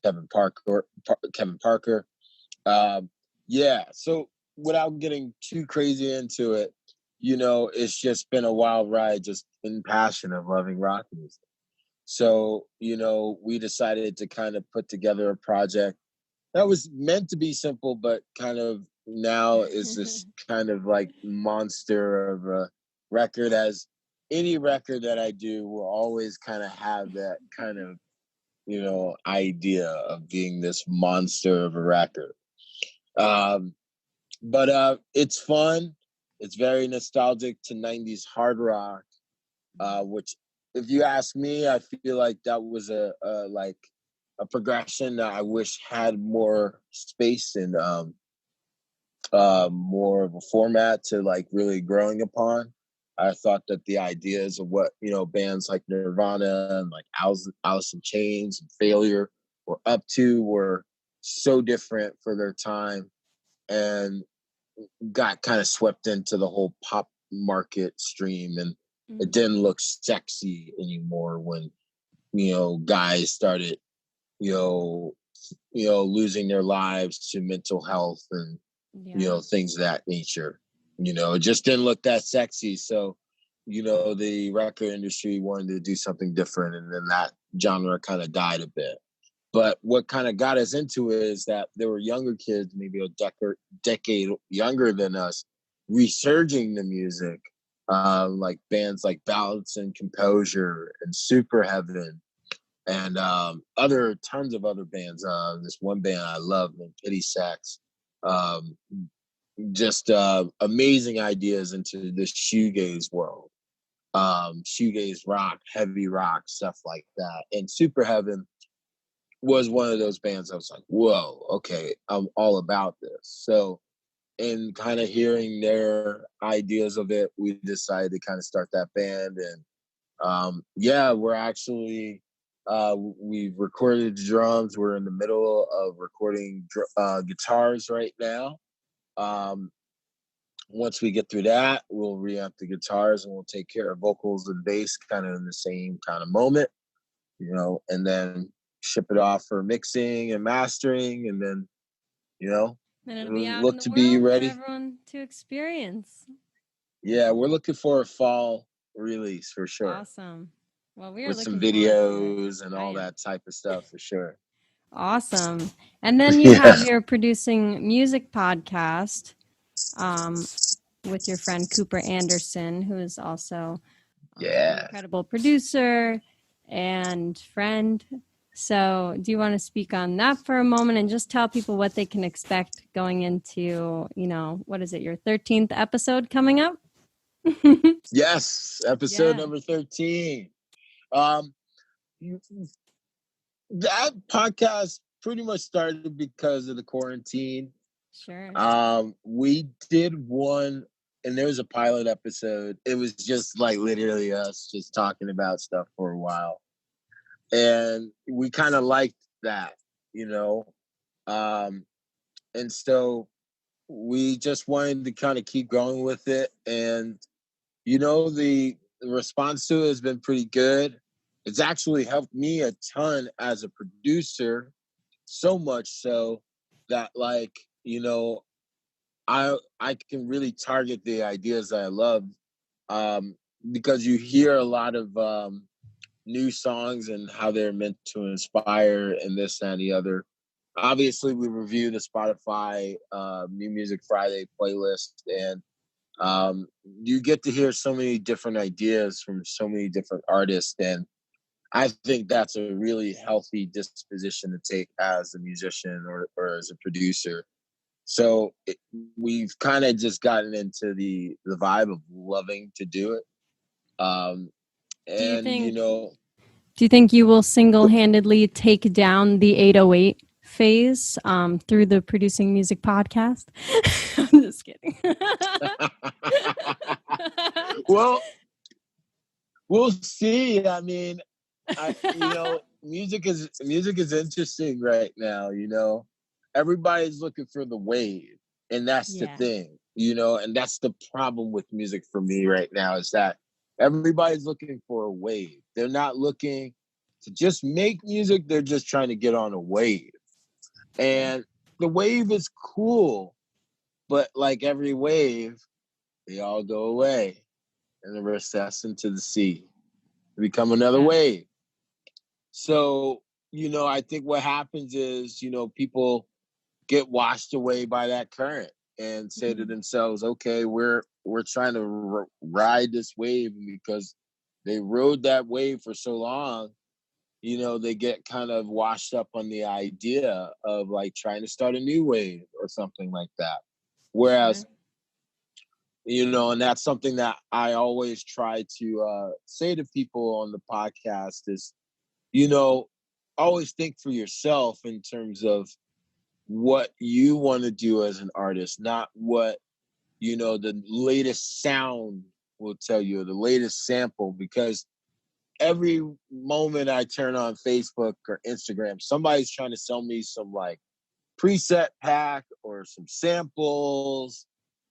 Kevin Parker. Um, yeah. So without getting too crazy into it, you know, it's just been a wild ride, just in passion of loving rock music. So, you know, we decided to kind of put together a project that was meant to be simple, but kind of now is this kind of like monster of a record. As any record that I do will always kind of have that kind of, you know, idea of being this monster of a record. Um, but it's fun. It's very nostalgic to 90s hard rock, which, if you ask me, I feel like that was a progression that I wish had more space and more of a format to like really growing upon. I thought that the ideas of what, you know, bands like Nirvana and like Alice in Chains and Failure were up to were so different for their time, and got kind of swept into the whole pop market stream, and it Mm. didn't look sexy anymore when, you know, guys started, you know, losing their lives to mental health and, you Yeah. know, things of that nature. You know, it just didn't look that sexy. So, you know, the record industry wanted to do something different, and then that genre kind of died a bit. But what kind of got us into it is that there were younger kids, maybe a decade younger than us, resurging the music, like bands like Balance and Composure and Super Heaven, and other tons of other bands. This one band I love named Pity Sacks. Um, just amazing ideas into the shoegaze world, shoegaze rock, heavy rock, stuff like that. And Super Heaven was one of those bands I was like, whoa, okay, I'm all about this. So, in kind of hearing their ideas of it, we decided to kind of start that band. And yeah, we're actually, we've recorded drums. We're in the middle of recording guitars right now. Um, Once we get through that, we'll reamp the guitars and we'll take care of vocals and bass kind of in the same kind of moment, you know, and then ship it off for mixing and mastering, and then, you know, And it'll be out in look the to be world for ready. everyone to experience. Yeah, we're looking for a fall release for sure, Awesome. Well, we are with some looking forward to it. videos and I all am. that type of stuff for sure. Awesome. And then you Yeah, have your producing music podcast um, with your friend Cooper Anderson, who is also an yeah, incredible producer and friend. So, do you want to speak on that for a moment and just tell people what they can expect going into, you know, what is it, your 13th episode coming up? yes. Episode Yeah, number 13. Um, that podcast pretty much started because of the quarantine. sure. We did one, and there was a pilot episode. It was just like literally us just talking about stuff for a while, and we kind of liked that, you know. Um, and so we just wanted to kind of keep going with it, and you know, the response to it has been pretty good. It's actually helped me a ton as a producer, so much so that, like, you know, I can really target the ideas that I love, um, because you hear a lot of new songs and how they're meant to inspire and this and the other. Obviously, we review the Spotify New Music Friday playlist, and you get to hear so many different ideas from so many different artists, and I think that's a really healthy disposition to take as a musician or as a producer. So we've kind of just gotten into the vibe of loving to do it. Um, Do you and you think know, do you think you will single-handedly take down the 808 phase through the Producing Music podcast? I'm just kidding. Well, we'll see. I mean, music is interesting right now. Everybody's looking for the wave, and that's the Yeah. thing. And that's the problem with music for me right now is that everybody's looking for a wave. They're not looking to just make music. They're just trying to get on a wave, True. and the wave is cool, but like every wave, they all go away and recess into the sea, become another Yeah. wave. So, I think what happens is, people get washed away by that current and say to Mhm. themselves, okay, we're trying to ride this wave, because they rode that wave for so long, they get kind of washed up on the idea of like trying to start a new wave or something like that. Sure. Whereas, and that's something that I always try to say to people on the podcast is, you know, always think for yourself in terms of what you want to do as an artist, not what, the latest sound will tell you, or the latest sample, because every moment I turn on Facebook or Instagram, somebody's trying to sell me some like preset pack or some samples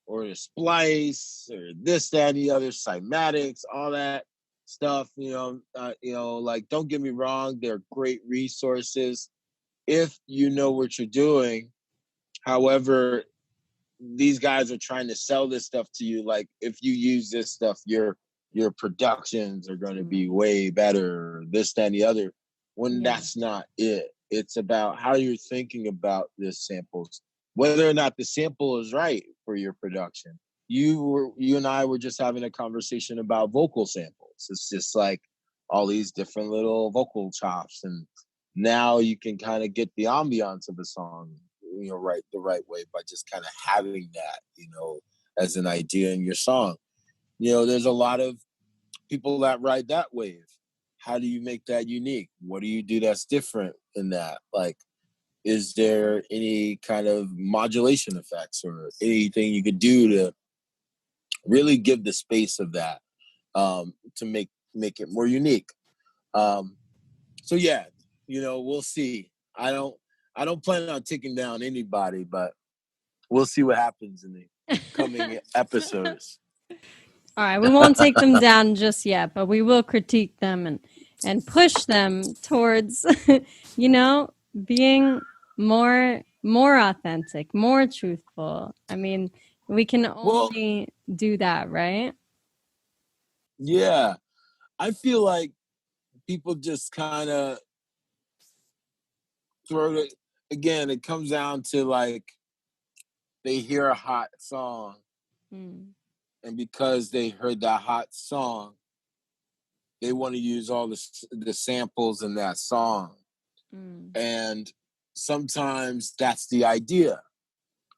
or a splice or this, that, and the other, cymatics, all that stuff. Like, don't get me wrong, they're great resources if you know what you're doing. However, these guys are trying to sell this stuff to you. Like, if you use this stuff, your productions are going to be Right. way better, this, that, and the other, when Yeah. that's not it. It's about how you're thinking about this samples, whether or not the sample is right for your production. You and I were just having a conversation about vocal samples. It's just like all these different little vocal chops, and now you can kind of get the ambiance of a song, right, the right way, by just kind of having that, as an idea in your song. There's a lot of people that ride that wave. How do you make that unique? What do you do that's different in that? Like, is there any kind of modulation effects or anything you could do to really give the space of that, to make it more unique? Um, so yeah, we'll see. I don't plan on taking down anybody, but we'll see what happens in the coming episodes. All right, we won't take them down just yet, but we will critique them and push them towards, you know, being more authentic, more truthful. I mean, we can Well, only do that, right? yeah, I feel like people just kind of throw it. Again, it comes down to like they hear a hot song, Mm, and because they heard that hot song, they want to use all the samples in that song. mm. And sometimes that's the idea,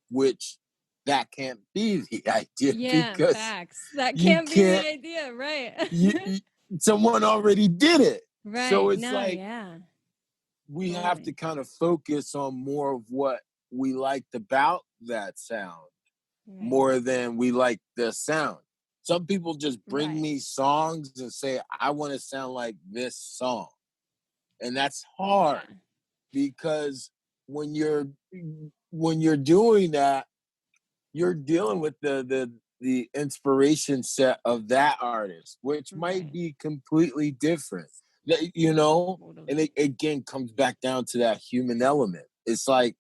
which that can't be the idea, Yeah, because facts. That you can't be the can't idea, right? you someone already did it. So Right. it's No, like yeah, we have to totally. kind of focus on more of what we liked about that sound Right. more than we like the sound. Some people just bring Right. me songs and say, I want to sound like this song. And that's hard, Yeah. because when you're when you're doing that, you're dealing with the inspiration set of that artist, which might Right. be completely different. And Totally. it again comes back down to that human element. It's like,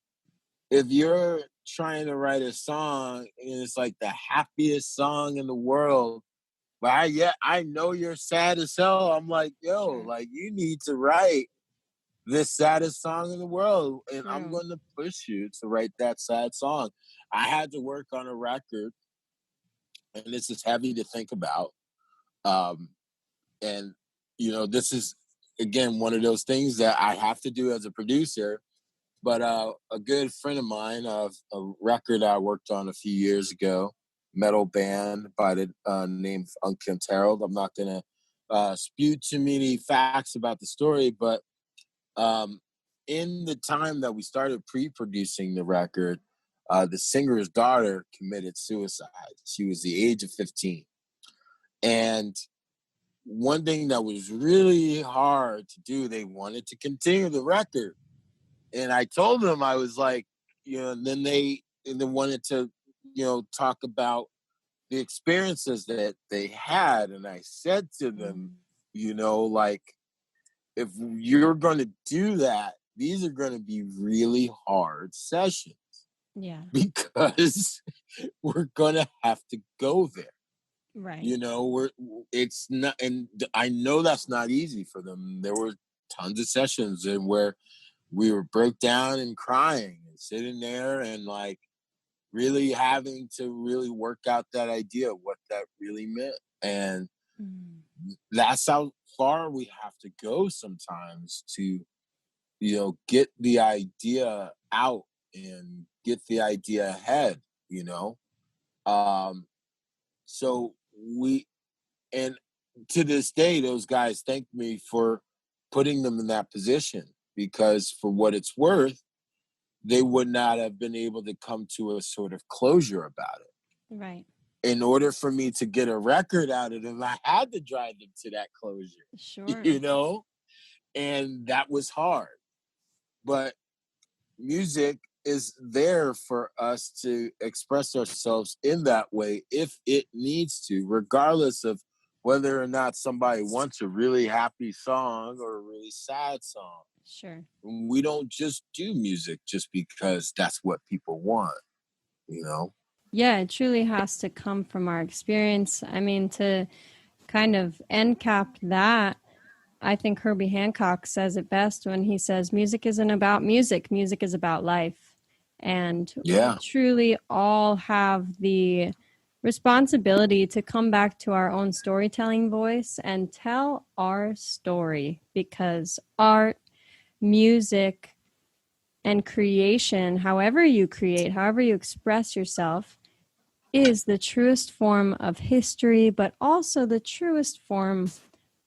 if you're trying to write a song and it's like the happiest song in the world, but I know you're sad as hell. I'm like, yo, Sure. like, you need to write the saddest song in the world, and I'm True. going to push you to write that sad song. I had to work on a record, and this is heavy to think about. Um, and this is again one of those things that I have to do as a producer. But a good friend of mine, of a record I worked on a few years ago, metal band by the name of Unkempt Harold. I'm not going to spew too many facts about the story, but um, in the time that we started pre-producing the record, the singer's daughter committed suicide. She was the age of 15. And one thing that was really hard to do, they wanted to continue the record. And I told them, I was like, and then they wanted to, talk about the experiences that they had. And I said to them, like, if you're going to do that, these are going to be really hard sessions. Yeah. Because we're going to have to go there. Right. It's not, and I know that's not easy for them. There were tons of sessions where we were broke down and crying and sitting there and like really having to really work out that idea of what that really meant. And that's how far we have to go sometimes to, get the idea out and get the idea ahead, So and to this day, those guys thank me for putting them in that position, because for what it's worth, they would not have been able to come to a sort of closure about it. Right. In order for me to get a record out of them, I had to drive them to that closure. Sure. And that was hard. But music is there for us to express ourselves in that way if it needs to, regardless of whether or not somebody wants a really happy song or a really sad song. Sure. We don't just do music just because that's what people want, Yeah, it truly has to come from our experience. I mean, to kind of end cap that, I think Herbie Hancock says it best when he says, music isn't about music. Music is about life. And we truly all have the responsibility to come back to our own storytelling voice and tell our story, because art, music, and creation, however you create, however you express yourself, is the truest form of history, but also the truest form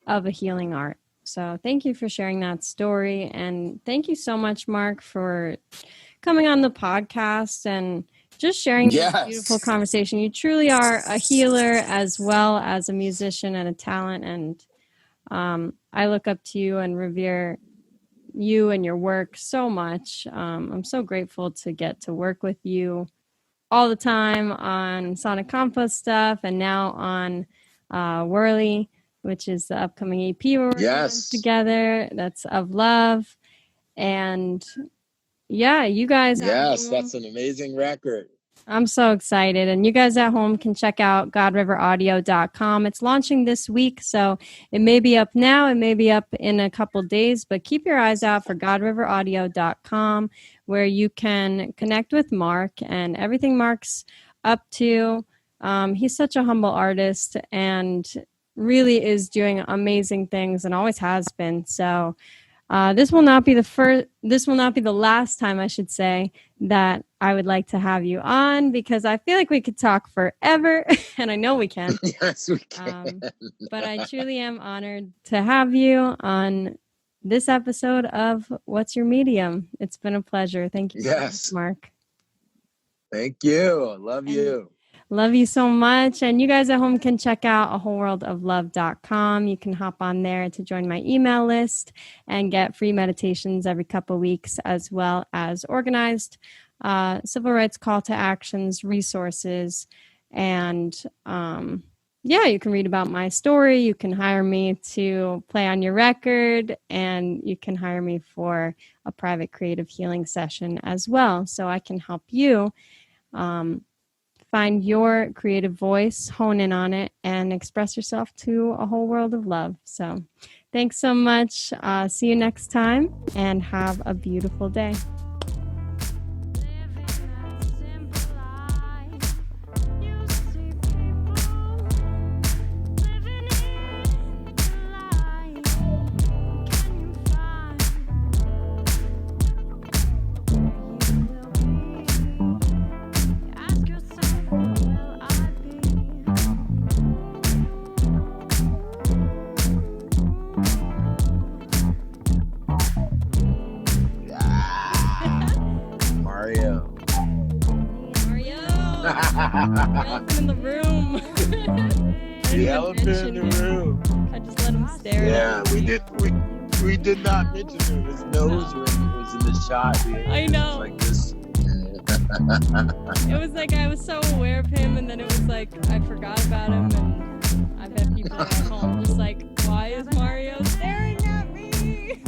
of a healing art. So thank you for sharing that story. And thank you so much, Mark, for coming on the podcast and just sharing this beautiful conversation. You truly are a healer as well as a musician and a talent. And I look up to you and revere you and your work so much. I'm so grateful to get to work with you all the time on Sonic Compost stuff and now on Whirly, which is the upcoming EP we're working on together. That's Of Love. And yeah, you guys. Yes, that's an amazing record. I'm so excited. And you guys at home can check out godriveraudio.com. It's launching this week, so it may be up now. It may be up in a couple days, but keep your eyes out for godriveraudio.com, where you can connect with Mark and everything Mark's up to. He's such a humble artist and really is doing amazing things and always has been. So this will not be the last time, I should say, that I would like to have you on, because I feel like we could talk forever, and I know we can. Yes, we can. But I truly am honored to have you on this episode of What's Your Medium? It's been a pleasure. Thank you so much, Mark. Thank you. I love you. Love you so much. And you guys at home can check out awholeworldoflove.com. You can hop on there to join my email list and get free meditations every couple weeks, as well as organized civil rights call to actions, resources. And you can read about my story. You can hire me to play on your record, and you can hire me for a private creative healing session as well. So I can help you find your creative voice, hone in on it, and express yourself to a whole world of love. So thanks so much. See you next time, and have a beautiful day. elephant in the room. The elephant in the room. I just let him stare at me. We did not mention him. His nose was in the shot. Dude. I know. Like this. It was like I was so aware of him, and then it was like I forgot about him, and I bet people at home just like, why is Mario staring at me?